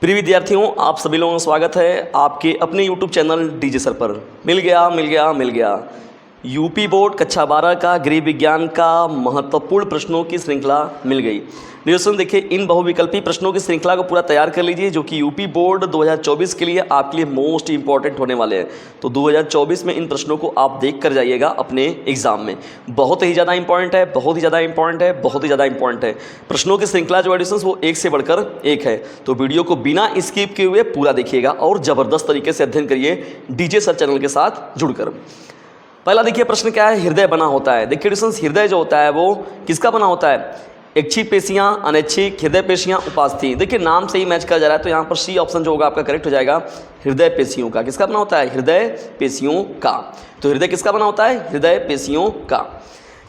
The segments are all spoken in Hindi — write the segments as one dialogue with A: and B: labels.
A: प्रिय विद्यार्थियों, आप सभी लोगों का स्वागत है आपके अपने YouTube चैनल डीजे सर पर। मिल गया यूपी बोर्ड कक्षा 12 का गृह विज्ञान का महत्वपूर्ण प्रश्नों की श्रृंखला मिल गई। दोस्तों देखिए, इन बहुविकल्पी प्रश्नों की श्रृंखला को पूरा तैयार कर लीजिए, जो कि यूपी बोर्ड 2024 के लिए आपके लिए मोस्ट इंपॉर्टेंट होने वाले हैं। तो 2024 में इन प्रश्नों को आप देख कर जाइएगा अपने एग्जाम में। बहुत ही ज़्यादा इंपॉर्टेंट है। प्रश्नों की श्रृंखला जो है वो एक से बढ़कर एक है। तो वीडियो को बिना स्किप किए हुए पूरा देखिएगा और ज़बरदस्त तरीके से अध्ययन करिए डीजे सर चैनल के साथ जुड़कर। पहला देखिए प्रश्न क्या है, हृदय बना होता है। देखिए डिस्टेंस, हृदय जो होता है वो किसका बना होता है? ऐच्छिक पेशियां, अनैच्छिक, हृदय पेशियां, उपास्थि। देखिए नाम से ही मैच कर जा रहा है, तो यहाँ पर सी ऑप्शन जो होगा आपका करेक्ट हो जाएगा। हृदय पेशियों का किसका बना होता है? हृदय पेशियों का। तो हृदय किसका बना होता है? हृदय पेशियों का।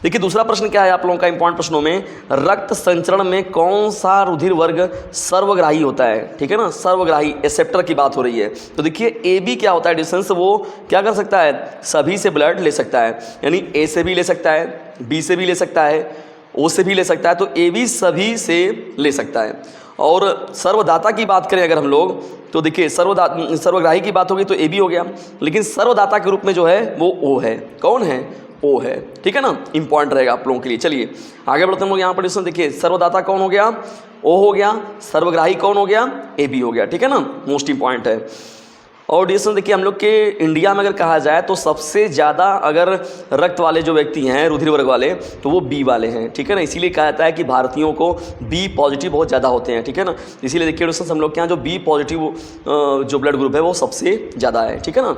A: देखिए दूसरा प्रश्न क्या है आप लोगों का इंपॉर्टेंट प्रश्नों में, रक्त संचरण में कौन सा रुधिर वर्ग सर्वग्राही होता है? ठीक है ना, सर्वग्राही एक्सेप्टर की बात हो रही है। तो देखिए ए बी क्या होता है डिस्टेंस, वो क्या कर सकता है? सभी से ब्लड ले सकता है, यानी ए से भी ले सकता है, बी से भी ले सकता है, ओ से भी ले सकता है। तो ए बी सभी से ले सकता है। और सर्वदाता की बात करें अगर हम लोग, तो देखिए सर्वग्राही की बात होगी तो ए बी हो गया, लेकिन सर्वदाता के रूप में जो है वो ओ है। कौन है? ओ है। ठीक है ना, इंपॉर्टेंट रहेगा आप लोगों के लिए। चलिए आगे बढ़ते हम लोग यहाँ पर। देखिए सर्वदाता कौन हो गया? ओ हो गया। सर्वग्राही कौन हो गया? ए बी हो गया। ठीक है ना, मोस्ट इंपॉर्टेंट है। और डिस्टेंस देखिए, हम लोग के इंडिया में अगर कहा जाए तो सबसे ज़्यादा अगर रक्त वाले जो व्यक्ति हैं रुधिर वर्ग वाले, तो वो बी वाले हैं। ठीक है ना, इसीलिए कहा जाता है कि भारतीयों को बी पॉजिटिव बहुत ज़्यादा होते हैं। ठीक है ना, इसीलिए देखिए डिस्टेंस हम लोग के यहाँ जो बी पॉजिटिव जो ब्लड ग्रुप है वो सबसे ज़्यादा है। ठीक है ना,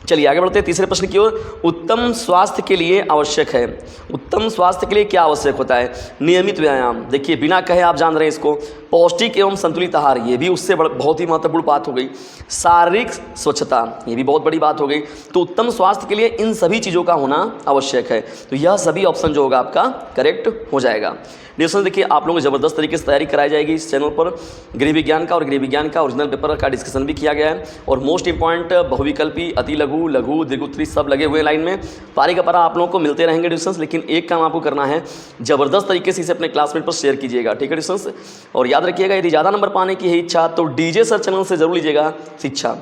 A: चलिए आगे बढ़ते हैं तीसरे प्रश्न की ओर। उत्तम स्वास्थ्य के लिए आवश्यक है। उत्तम स्वास्थ्य के लिए क्या आवश्यक होता है? नियमित व्यायाम। देखिए बिना कहे आप जान रहे हैं इसको। पौष्टिक एवं संतुलित आहार, ये भी उससे बहुत ही महत्वपूर्ण बात हो गई। शारीरिक स्वच्छता, ये भी बहुत बड़ी बात हो गई। तो उत्तम स्वास्थ्य के लिए इन सभी चीज़ों का होना आवश्यक है। तो यह सभी ऑप्शन जो होगा आपका करेक्ट हो जाएगा। डिस्टेंस देखिए, आप लोगों को ज़बरदस्त तरीके से तैयारी कराई जाएगी इस चैनल पर। गृह विज्ञान का और गृह विज्ञान का ओरिजिनल पेपर का डिस्कशन भी किया गया है। और मोस्ट इंपॉर्टेंट बहुविकल्पी, अति लघु, लघु, दीर्घोत्तरी सब लगे हुए लाइन में। पारी का पारा आप लोगों को मिलते रहेंगे डिस्टेंस, लेकिन एक काम आपको करना है, ज़बरदस्त तरीके से इसे अपने क्लासमेट पर शेयर कीजिएगा। ठीक है डिस्टेंस, और याद रखिएगा यदि ज़्यादा नंबर पाने की है इच्छा तो डीजे सर चैनल से जरूर लीजिएगा शिक्षा।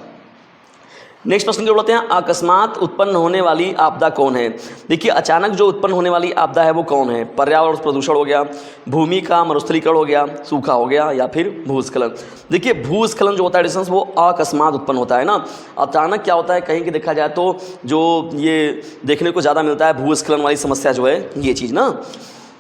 A: नेक्स्ट प्रश्न जो बोलते हैं, अकस्मात उत्पन्न होने वाली आपदा कौन है? देखिए अचानक जो उत्पन्न होने वाली आपदा है वो कौन है? पर्यावरण प्रदूषण हो गया, भूमि का मरुस्थलीकरण हो गया, सूखा हो गया, या फिर भूस्खलन। देखिए भूस्खलन जो होता है डिस्टेंस वो अकस्मात उत्पन्न होता है ना। अचानक क्या होता है, कहीं की देखा जाए तो जो ये देखने को ज़्यादा मिलता है भूस्खलन वाली समस्या जो है ये चीज़ ना।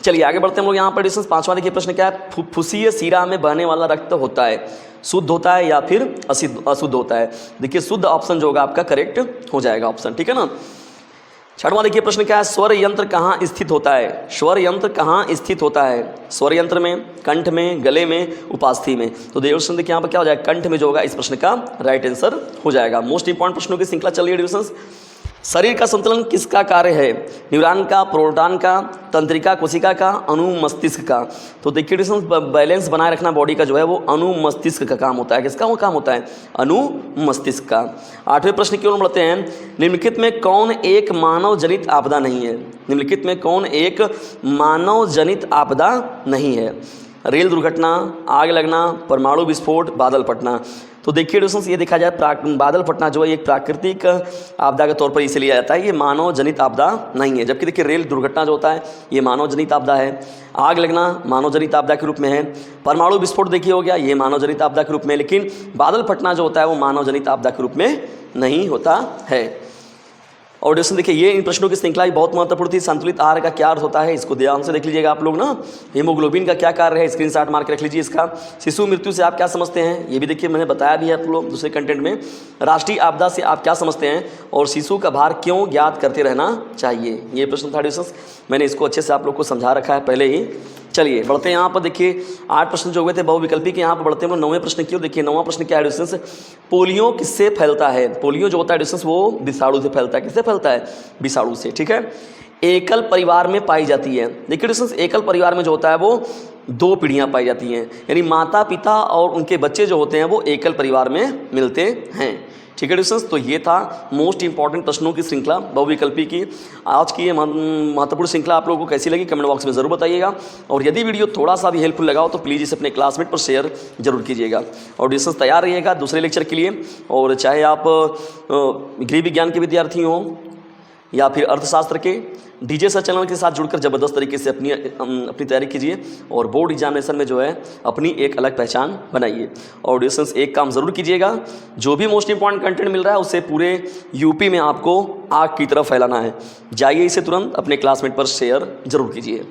A: चलिए आगे बढ़ते हैं हम लोग यहाँ पर। डिस्टेंस पांचवा देखिए प्रश्न क्या है, फुफ्फुसीय शिरा में बहने वाला रक्त होता है, शुद्ध होता है या फिर अशुद्ध होता है? देखिए शुद्ध ऑप्शन जो होगा आपका करेक्ट हो जाएगा ऑप्शन। ठीक है ना, छठवां देखिए प्रश्न क्या है, स्वर यंत्र कहाँ स्थित होता है? स्वर यंत्र कहाँ स्थित होता है? स्वर यंत्र में, कंठ में, गले में, उपास्थि में। तो देखिए यहाँ पर क्या हो जाएगा, कंठ में जो होगा इस प्रश्न का राइट आंसर हो जाएगा। मोस्ट इंपॉर्टेंट प्रश्नों की श्रृंखला चल रही है डिविजन्स। शरीर का संतुलन किसका कार्य है? न्यूरॉन का, प्रोटॉन का, तंत्रिका कोशिका का, अनुमस्तिष्क का। तो देखिए बैलेंस बनाए रखना बॉडी का जो है वो अनुमस्तिष्क का काम होता है। किसका वो काम होता है? अनुमस्तिष्क का। आठवें प्रश्न की ओर बढ़ते हैं, निम्नलिखित में कौन एक मानव जनित आपदा नहीं है? निम्नलिखित में कौन एक मानव जनित आपदा नहीं है? रेल दुर्घटना, आग लगना, परमाणु विस्फोट, बादल फटना। तो देखिए दोस्तों ये देखा जाए बादल फटना जो है एक प्राकृतिक आपदा के तौर पर इसे लिया जाता है, ये मानव जनित आपदा नहीं है। जबकि देखिए रेल दुर्घटना जो होता है ये मानव जनित आपदा है। आग लगना मानव जनित आपदा के रूप में है। परमाणु विस्फोट देखिए हो गया, ये मानव जनित आपदा के रूप में, लेकिन बादल फटना जो होता है वो मानव जनित आपदा के रूप में नहीं होता है। और दोस्तों देखिए ये इन प्रश्नों की श्रृंखला बहुत महत्वपूर्ण थी। संतुलित आहार का क्या अर्थ होता है, इसको ध्यान से देख लीजिएगा आप लोग ना। हीमोग्लोबिन का क्या कार्य है, स्क्रीनशॉट मार के रख लीजिए इसका। शिशु मृत्यु से आप क्या समझते हैं, ये भी देखिए मैंने बताया भी है आप लोग दूसरे कंटेंट में। राष्ट्रीय आपदा से आप क्या समझते हैं, और शिशु का भार क्यों ज्ञात करते रहना चाहिए, ये प्रश्न था दोस्तों। मैंने इसको अच्छे से आप लोग को समझा रखा है पहले ही। चलिए बढ़ते हैं यहाँ पर। देखिए 8 प्रश्न जो हुए थे बहुविकल्पी के, यहाँ पर बढ़ते हैं हम 9वें प्रश्न की। देखिए 9वां प्रश्न क्या है डिस्टेंस, पोलियो किससे फैलता है? पोलियो जो होता है डिस्टेंस वो विषाणु से फैलता है। किससे फैलता है? विषाणु से। ठीक है, एकल परिवार में पाई जाती है। देखिए डिस्टेंस एकल परिवार में जो होता है वो 2 पीढ़ियाँ पाई जाती हैं, यानी माता पिता और उनके बच्चे जो होते हैं वो एकल परिवार में मिलते हैं। ठीक है डिस्टेंस। तो ये था मोस्ट इंपॉर्टेंट प्रश्नों की श्रृंखला बहुविकल्पी की। आज की ये महत्वपूर्ण श्रृंखला आप लोगों को कैसी लगी कमेंट बॉक्स में ज़रूर बताइएगा, और यदि वीडियो थोड़ा सा भी हेल्पफुल लगा हो तो प्लीज़ इसे अपने क्लासमेट पर शेयर जरूर कीजिएगा। और डिस्टेंस तैयार रहिएगा दूसरे लेक्चर के लिए, और चाहे आप गृह विज्ञान के विद्यार्थी हों या फिर अर्थशास्त्र के, डीजे सर चैनल के साथ जुड़कर ज़बरदस्त तरीके से अपनी तैयारी कीजिए और बोर्ड एग्जामिनेशन में जो है अपनी एक अलग पहचान बनाइए। और डिस्टेंस एक काम ज़रूर कीजिएगा, जो भी मोस्ट इंपॉर्टेंट कंटेंट मिल रहा है उसे पूरे यूपी में आपको आग की तरफ फैलाना है। जाइए इसे तुरंत अपने क्लासमेट पर शेयर जरूर कीजिए।